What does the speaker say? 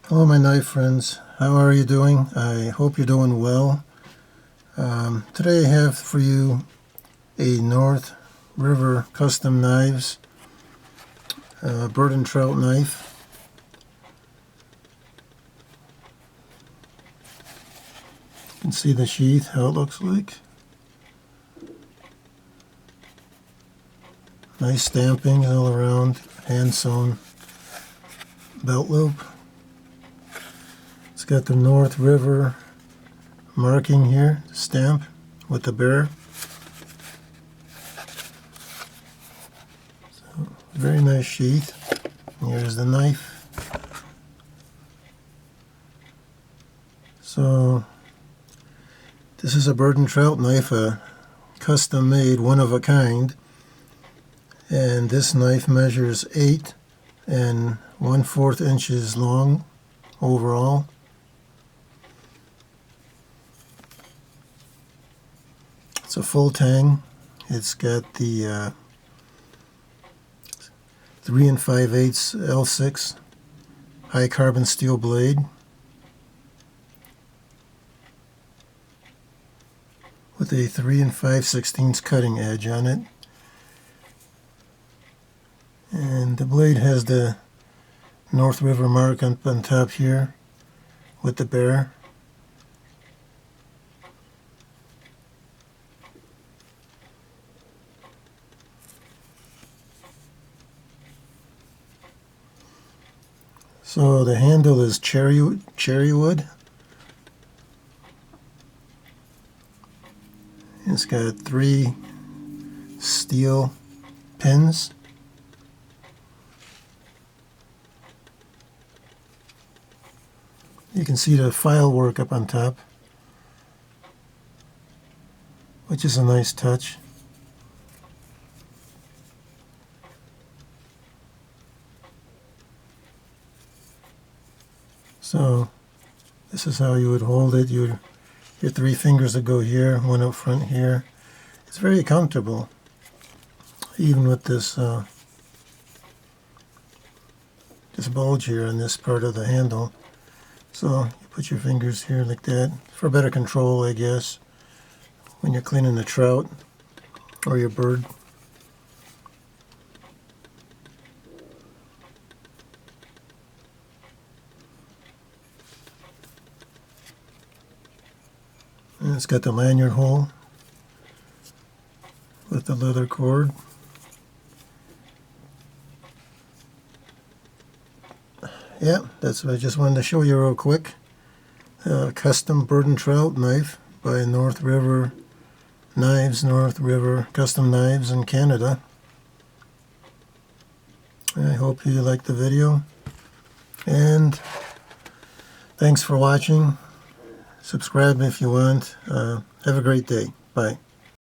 Hello my knife friends, how are you doing? I hope you're doing well. Today I have for you a North River Custom Knives bird and trout knife. You can see the sheath, how it looks like. Nice stamping all around, hand sewn belt loop. It's got the North River marking here, stamp with the bear. So, very nice sheath. Here's the knife. So this is a bird and trout knife, a custom made, one of a kind. And this knife measures 8 1/4 inches long overall. It's a full tang. It's got the 3 5/8 L6 high carbon steel blade with a 3 5/16 cutting edge on it. And the blade has the North River mark on top here with the bear. So the handle is cherry wood. It's got 3 steel pins. You can see the file work up on top, which is a nice touch. So this is how you would hold it. Your 3 fingers would go here, one up front here. It's very comfortable, even with this this bulge here on this part of the handle. So you put your fingers here like that for better control, I guess, when you're cleaning the trout or your bird. And it's got the lanyard hole with the leather cord. Yeah, that's what I just wanted to show you real quick. Custom bird and trout knife by North River Knives, North River Custom Knives in Canada. I hope you liked the video, and thanks for watching. Subscribe if you want. Have a great day. Bye.